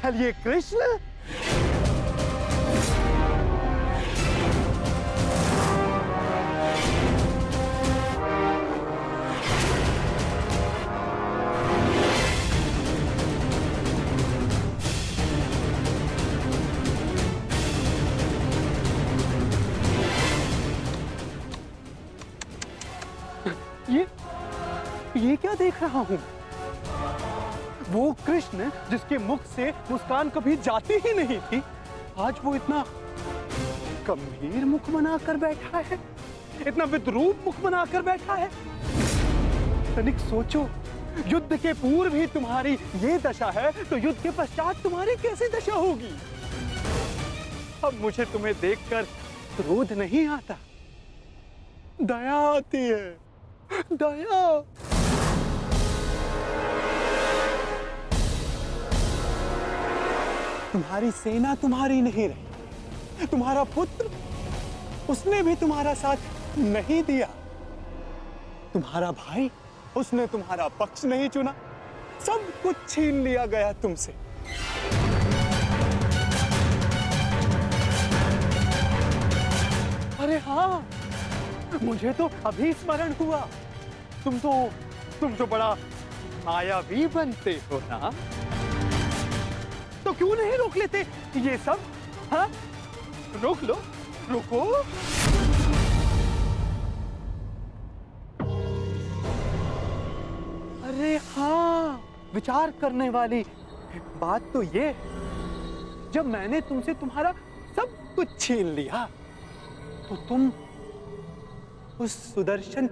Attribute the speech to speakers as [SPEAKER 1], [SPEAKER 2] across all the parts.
[SPEAKER 1] चलिए कृष्ण। ये क्या देख रहा हूं? वो कृष्ण जिसके मुख से मुस्कान कभी जाती ही नहीं थी, आज वो इतना गंभीर मुख बनाकर बैठा है, इतना विद्रूप मुख बनाकर बैठा है। तनिक सोचो, युद्ध के पूर्व ही तुम्हारी ये दशा है, तो युद्ध के पश्चात तुम्हारी कैसी दशा होगी? अब मुझे तुम्हें देखकर क्रोध नहीं आता, दया आती है, दया। तुम्हारी सेना तुम्हारी नहीं रही, तुम्हारा पुत्र, उसने भी तुम्हारा साथ नहीं दिया। तुम्हारा भाई, उसने तुम्हारा पक्ष नहीं चुना, सब कुछ छीन लिया गया तुमसे। अरे हाँ, मुझे तो अभी स्मरण हुआ, तुम तो बड़ा मायावी बनते हो ना, तो क्यों नहीं रोक लेते ये सब? हाँ, रोक लो, रोको। अरे हाँ, विचार करने वाली बात तो ये, जब मैंने तुमसे तुम्हारा सब कुछ छीन लिया, तो तुम उस सुदर्शन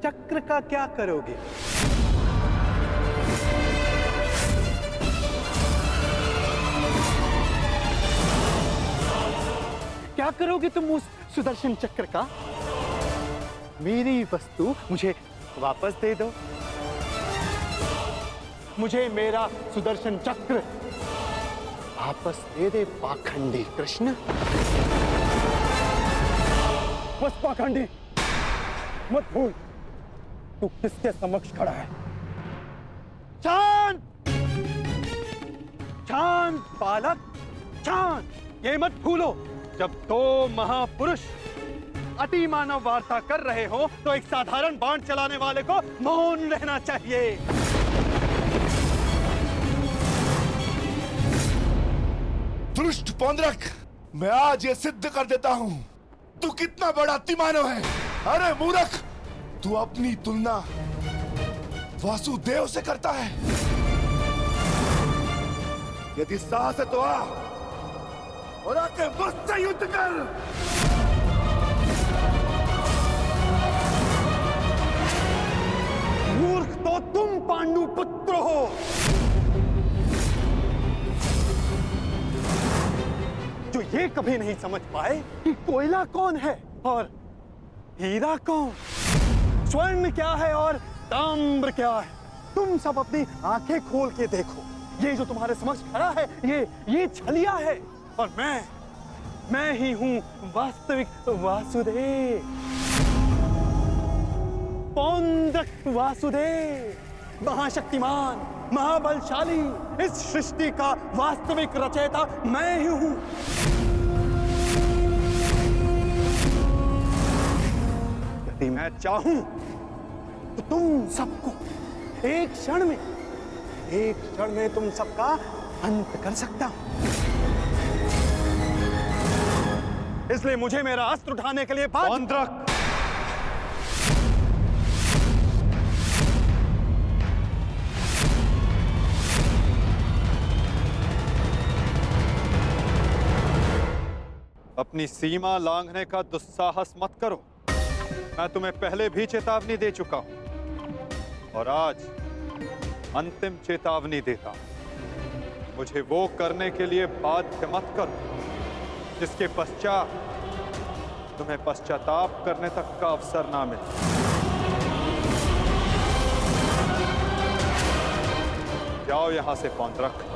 [SPEAKER 1] चक्र का क्या करोगे? क्या करोगे तुम उस सुदर्शन चक्र का? मेरी वस्तु मुझे वापस दे दो, मुझे मेरा सुदर्शन चक्र वापस दे दे पाखंडी कृष्ण। बस पाखंडी, मत भूल तू किसके समक्ष खड़ा है। शांत, शांत बालक, शांत। ये मत भूलो, जब दो महापुरुष अति मानव वार्ता कर रहे हो, तो एक साधारण बाण चलाने वाले को मौन रहना चाहिए।
[SPEAKER 2] दुष्ट पौंड्रक, मैं आज ये सिद्ध कर देता हूं तू कितना बड़ा अतिमानव है। अरे मूर्ख, तू अपनी तुलना वासुदेव से करता है। यदि साहस है तो आ और आके मुझसे युद्ध कर।
[SPEAKER 1] मूर्ख तो तुम पांडु पुत्र हो। जो ये कभी नहीं समझ पाए कि कोयला कौन है और हीरा कौन, स्वर्ण क्या है और ताम्र क्या है। तुम सब अपनी आंखें खोल के देखो, ये जो तुम्हारे समक्ष खड़ा है, ये छलिया है, और मैं ही हूं वास्तविक वासुदेव, पौंड्रक वासुदेव, महाशक्तिमान, महाबलशाली। इस सृष्टि का वास्तविक रचयिता मैं ही हूं। यदि मैं चाहूं तो तुम सबको एक क्षण में तुम सबका अंत कर सकता हूं। इसलिए मुझे मेरा अस्त्र उठाने के लिए पौंड्रक, अपनी सीमा लांघने का दुस्साहस मत करो। मैं तुम्हें पहले भी चेतावनी दे चुका हूं और आज अंतिम चेतावनी देता हूं। मुझे वो करने के लिए बाध्य मत करो जिसके पश्चात तुम्हें पश्चाताप करने तक का अवसर ना मिले। जाओ यहां से पौंड्रक।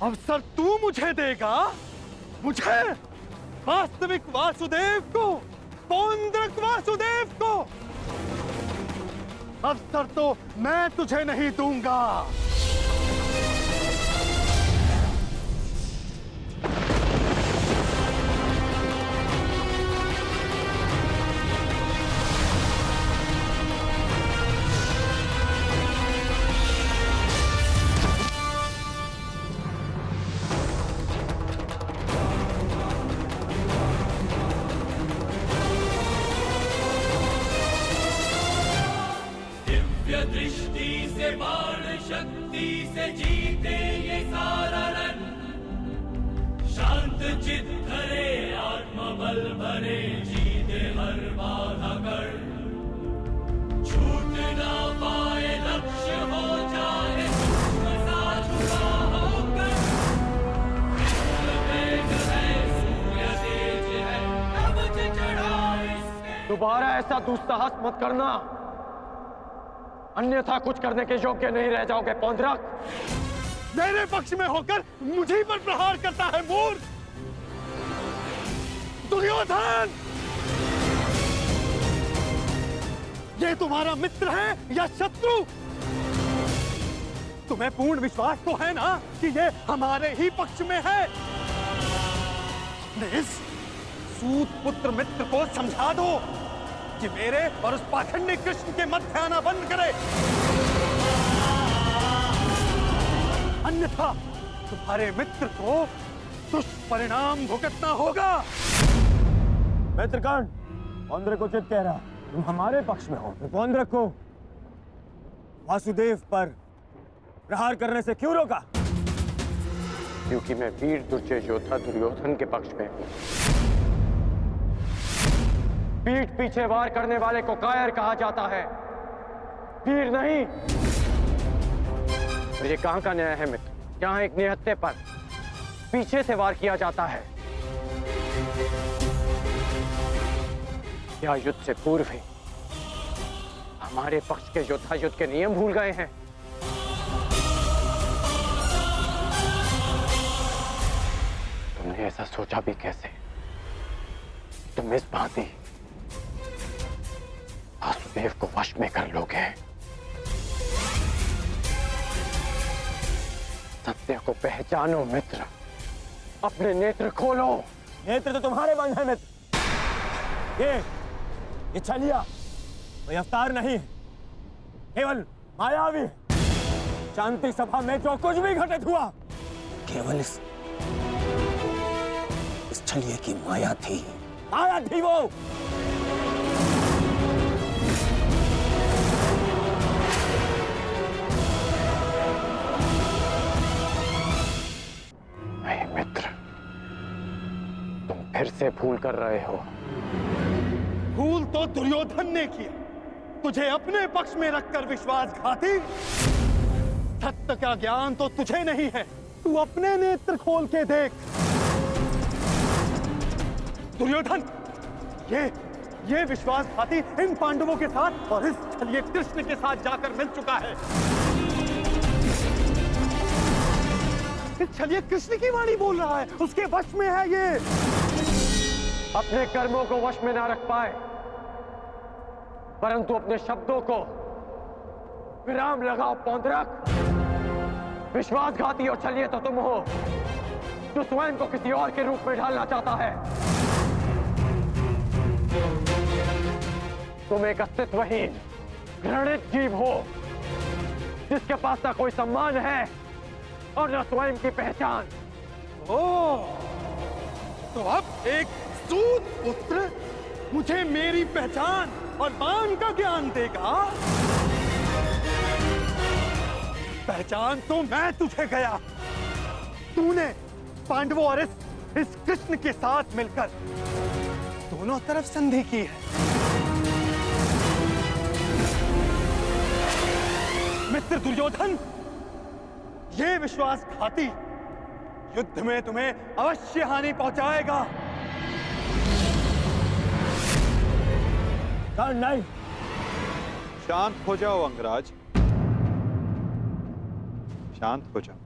[SPEAKER 1] अवसर तू मुझे देगा, मुझे, वास्तविक वासुदेव को, पौंड्रक वासुदेव को। अवसर तो मैं तुझे नहीं दूंगा।
[SPEAKER 3] दृष्टि से बाण शक्ति से जीते ये सारा रण, शांत चित धरे आत्मबल भरे जीते हर बाधा कर, छूट ना पाए लक्ष्य हो जाए सा छुपा होकर, विश्व वेग है सूर्य तेज है कवच चढ़ा इसके।
[SPEAKER 4] दोबारा ऐसा दुस्साहस मत करना, अन्यथा कुछ करने के योग्य नहीं रह जाओगे पौंड्रक।
[SPEAKER 1] मेरे पक्ष में होकर मुझे पर प्रहार करता है मूर्ख दुर्योधन। ये तुम्हारा मित्र है या शत्रु? तुम्हें पूर्ण विश्वास तो है ना कि ये हमारे ही पक्ष में है? इस सूत पुत्र मित्र को समझा दो कि मेरे और उस पाखंडी कृष्ण के मध्य आना बंद करे, अन्यथा तुम्हारे मित्र को दुष्परिणाम भुगतना होगा।
[SPEAKER 4] मित्रगण, पौंड्रक उचित कह रहा, तुम हमारे पक्ष में हो, पौंड्रक को वासुदेव पर प्रहार करने से क्यों रोका? क्योंकि मैं वीर दुर्जय योद्धा दुर्योधन के पक्ष में हूं। पीठ पीछे वार करने वाले को कायर कहा जाता है, वीर नहीं। तो ये कहां का न्याय है मित्र? जहां एक निहत्थे पर पीछे से वार किया जाता है, क्या युद्ध से पूर्व ही हमारे पक्ष के योद्धा युद्ध के नियम भूल गए हैं? तुमने ऐसा सोचा भी कैसे? तुम इस भांति वासुदेव को वश में कर लोगे? सत्य को पहचानो मित्र, अपने नेत्र खोलो। नेत्र तो तुम्हारे बंद है मित्र। ये छलिया कोई अवतार नहीं, केवल मायावी। शांति सभा में जो कुछ भी घटित हुआ, केवल इस छलिए की माया थी, माया थी वो। मित्र, तुम फिर से भूल कर रहे हो।
[SPEAKER 1] भूल तो दुर्योधन ने किया, तुझे अपने पक्ष में रखकर विश्वासघाती। सत्य का ज्ञान तो तुझे नहीं है, तू अपने नेत्र खोल के देख। दुर्योधन, ये विश्वासघाती इन पांडवों के साथ और इस छलिए कृष्ण के साथ जाकर मिल चुका है। छलिए कृष्ण की वाणी बोल रहा है, उसके वश में है ये।
[SPEAKER 4] अपने कर्मों को वश में ना रख पाए, परंतु अपने शब्दों को विराम लगाओ पौंड्रक। विश्वासघाती और छलिए तो तुम हो, जो स्वयं को किसी और के रूप में ढालना चाहता है। तुम एक अस्तित्वहीन, घृणित जीव हो, जिसके पास ना कोई सम्मान है और न स्वयं की पहचान।
[SPEAKER 1] ओह, तो अब एक सूत पुत्र मुझे मेरी पहचान और मान का ज्ञान देगा? पहचान तो मैं तुझे गया। तूने पांडवों और इस कृष्ण के साथ मिलकर दोनों तरफ संधि की है। मित्र दुर्योधन, ये विश्वासघाती युद्ध में तुम्हें अवश्य हानि पहुंचाएगा।
[SPEAKER 4] नहीं,
[SPEAKER 5] शांत हो जाओ अंगराज, शांत हो जाओ।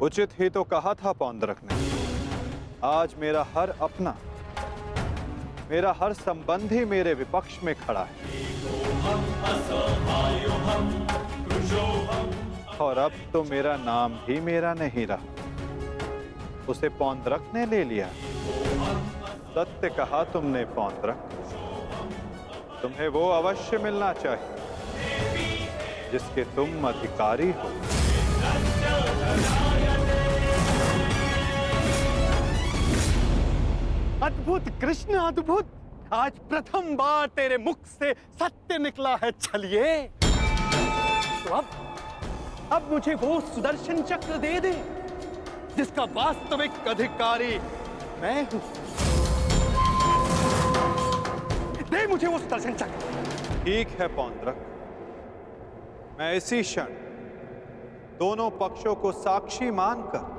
[SPEAKER 5] उचित ही तो कहा था पौंद्रक ने। आज मेरा हर अपना, मेरा हर संबंधी मेरे विपक्ष में खड़ा है, और अब तो मेरा नाम भी मेरा नहीं रहा, उसे पौंद्रक ने ले लिया। सत्य कहा तुमने पौंद्रक, तुम्हें वो अवश्य मिलना चाहिए जिसके तुम अधिकारी हो।
[SPEAKER 1] अद्भुत कृष्ण अद्भुत, आज प्रथम बार तेरे मुख से सत्य निकला है। चलिए तो अब मुझे वो सुदर्शन चक्र दे दे जिसका वास्तविक अधिकारी मैं हूं। दे मुझे वो सुदर्शन चक्र।
[SPEAKER 5] ठीक है पौंद्रक, मैं इसी क्षण दोनों पक्षों को साक्षी मानकर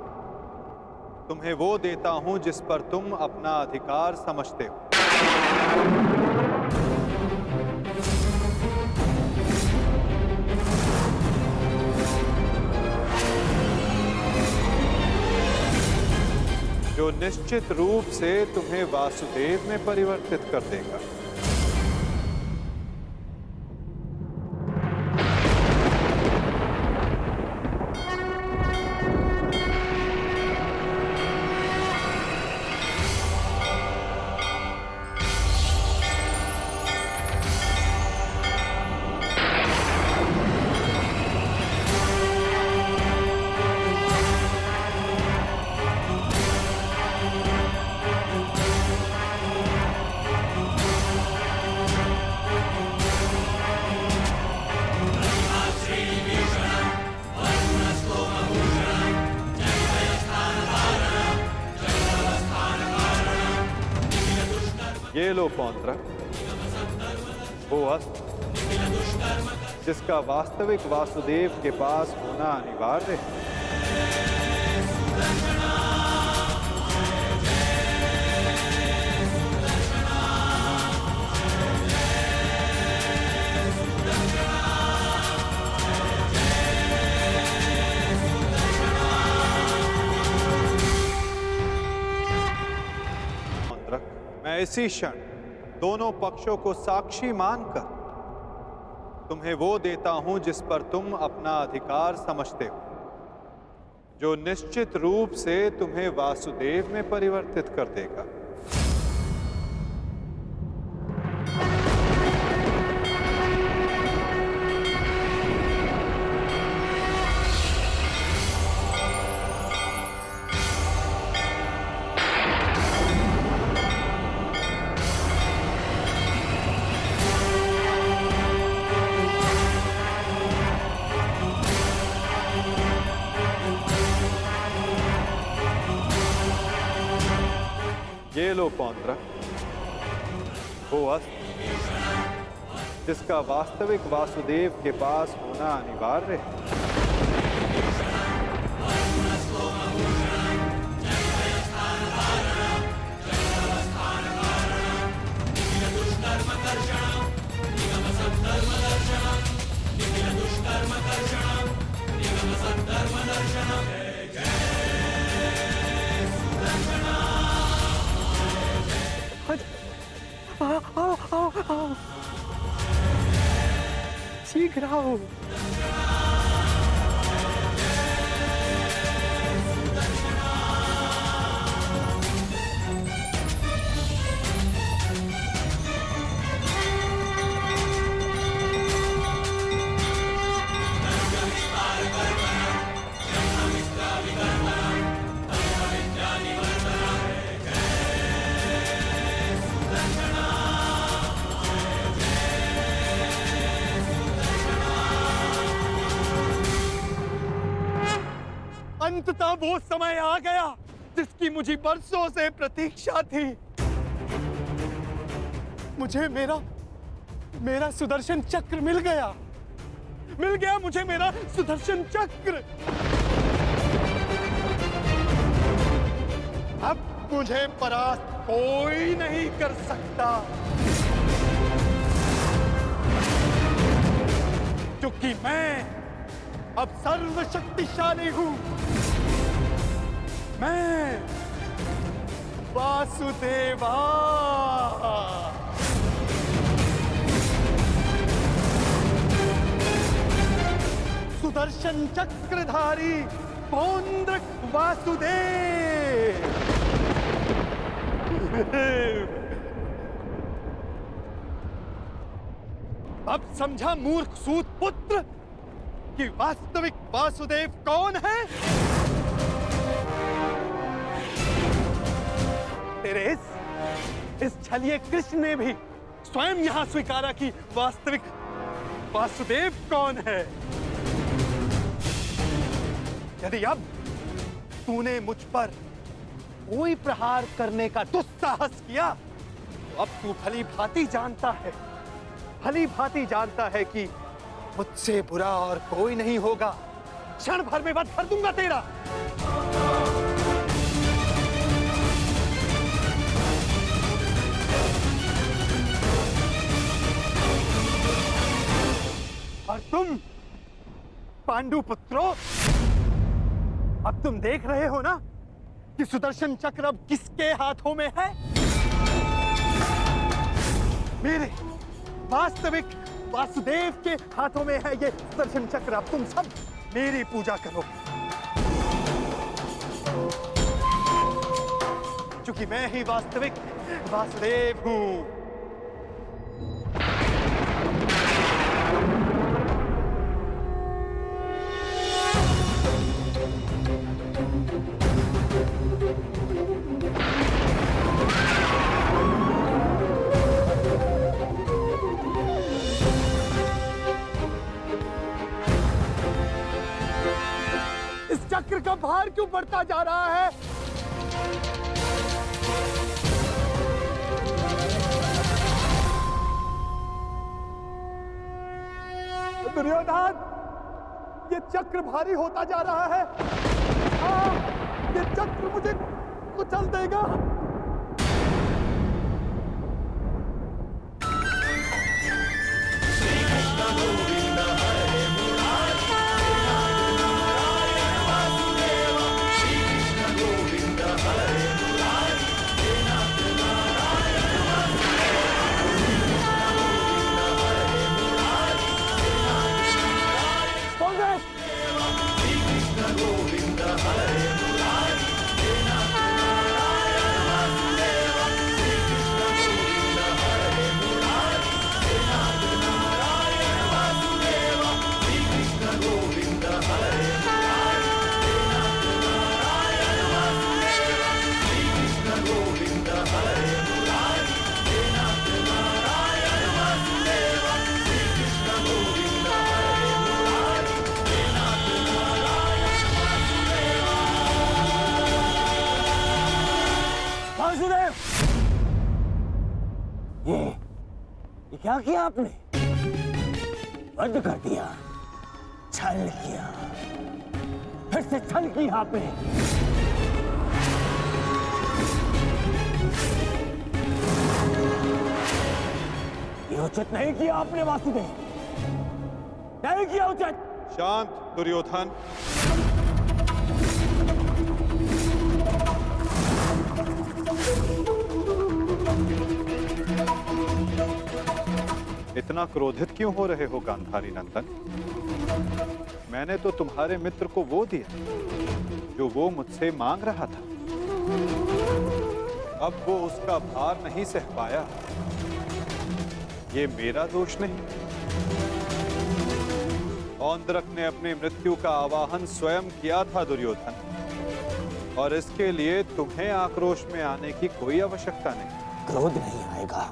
[SPEAKER 5] तुम्हें वो देता हूं जिस पर तुम अपना अधिकार समझते हो। जो निश्चित रूप से तुम्हें वासुदेव में परिवर्तित कर देगा। ये लो पौंद्रक, वो अस्त्र जिसका वास्तविक वासुदेव के पास होना अनिवार्य है। मैं इसी क्षण दोनों पक्षों को साक्षी मानकर तुम्हें वो देता हूं जिस पर तुम अपना अधिकार समझते हो, जो निश्चित रूप से तुम्हें वासुदेव में परिवर्तित कर देगा। ये लो पौंद्रक, वो अस्त्र जिसका वास्तविक वासुदेव के पास होना अनिवार्य है।
[SPEAKER 1] आओ। शीघ्र आओ। अंततः वो समय आ गया जिसकी मुझे बरसों से प्रतीक्षा थी। मुझे मेरा सुदर्शन चक्र मिल गया मुझे मेरा सुदर्शन चक्र। अब मुझे परास्त कोई नहीं कर सकता, क्योंकि मैं अब सर्वशक्तिशाली हूं। मैं वासुदेवा सुदर्शन चक्रधारी पौंड्रक वासुदेव। अब समझा मूर्ख सूत पुत्र कि वास्तविक वासुदेव कौन है? तेरे इस छलिए कृष्ण ने भी स्वयं यहां स्वीकारा कि वास्तविक वासुदेव कौन है। यदि अब तूने मुझ पर कोई प्रहार करने का दुस्साहस किया तो अब तू भली भांति जानता है, भली भांति जानता है कि मुझसे बुरा और कोई नहीं होगा। क्षण भर में वध कर दूंगा तेरा। और तुम पांडु पुत्रों, अब तुम देख रहे हो ना कि सुदर्शन चक्र अब किसके हाथों में है? मेरे वास्तविक वासुदेव के हाथों में है ये सुदर्शन चक्र। अब तुम सब मेरी पूजा करो, क्योंकि मैं ही वास्तविक वासुदेव हूं। चक्र का भार क्यों बढ़ता जा रहा है? दुर्योधन, ये चक्र भारी होता जा रहा है। ये चक्र मुझे कुचल देगा।
[SPEAKER 4] ये क्या किया आपने? वध कर दिया, छल किया, फिर से छल किया आपने। ये उचित नहीं किया आपने वासुदेव, नहीं किया उचित।
[SPEAKER 5] शांत दुर्योधन। इतना क्रोधित क्यों हो रहे हो गांधारी नंदन? मैंने तो तुम्हारे मित्र को वो दिया जो वो मुझसे मांग रहा था। अब वो उसका भार नहीं सह पाया, ये मेरा दोष नहीं। औंद्रक ने अपनी मृत्यु का आवाहन स्वयं किया था दुर्योधन, और इसके लिए तुम्हें आक्रोश में आने की कोई आवश्यकता नहीं।
[SPEAKER 4] क्रोध नहीं आएगा,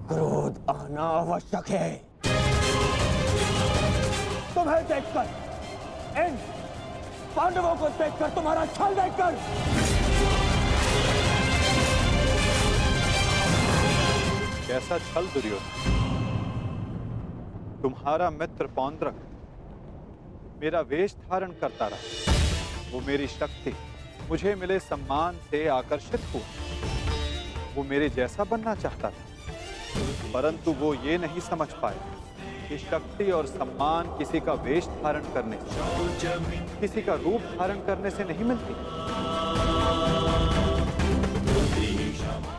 [SPEAKER 4] क्रोध आना आवश्यक है। तुम्हें देखकर, इन पांडवों को देखकर, तुम्हारा छल देखकर
[SPEAKER 5] कैसा छल दुर्योधन? तुम्हारा मित्र पौंड्रक मेरा वेश धारण करता रहा, वो मेरी शक्ति, मुझे मिले सम्मान से आकर्षित हुआ। वो मेरे जैसा बनना चाहता था, परंतु वो ये नहीं समझ पाया कि शक्ति और सम्मान किसी का वेश धारण करने से, किसी का रूप धारण करने से नहीं मिलती।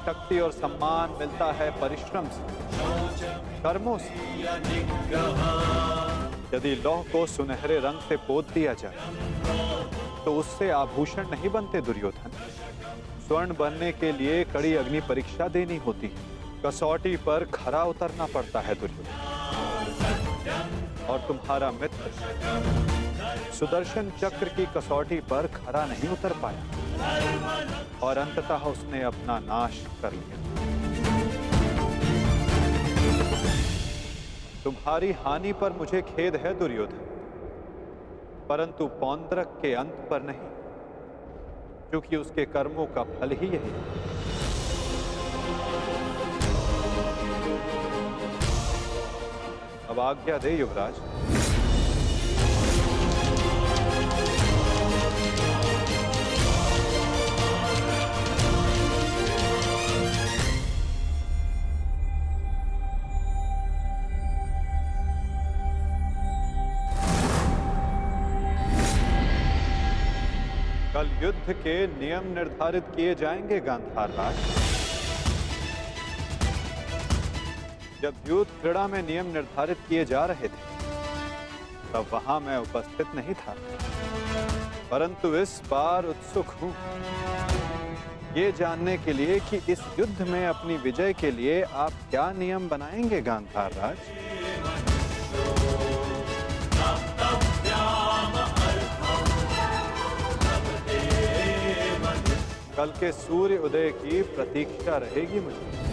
[SPEAKER 5] शक्ति और सम्मान मिलता है परिश्रम से, कर्मों से। यदि लौह को सुनहरे रंग से पोत दिया जाए तो उससे आभूषण नहीं बनते दुर्योधन। स्वर्ण बनने के लिए कड़ी अग्नि परीक्षा देनी होती है, कसौटी पर खरा उतरना पड़ता है दुर्योधन। और तुम्हारा मित्र सुदर्शन चक्र की कसौटी पर खरा नहीं उतर पाया और अंततः उसने अपना नाश कर लिया। तुम्हारी हानि पर मुझे खेद है दुर्योधन, परंतु पौंद्रक के अंत पर नहीं, क्योंकि उसके कर्मों का फल ही यही है। अब आज्ञा दे युवराज। कल युद्ध के नियम निर्धारित किए जाएंगे गांधार राज। जब युद्ध क्रीड़ा में नियम निर्धारित किए जा रहे थे तब वहां मैं उपस्थित नहीं था, परंतु इस बार उत्सुक हूं ये जानने के लिए कि इस युद्ध में अपनी विजय के लिए आप क्या नियम बनाएंगे गांधार राज। कल के सूर्य उदय की प्रतीक्षा रहेगी मुझे।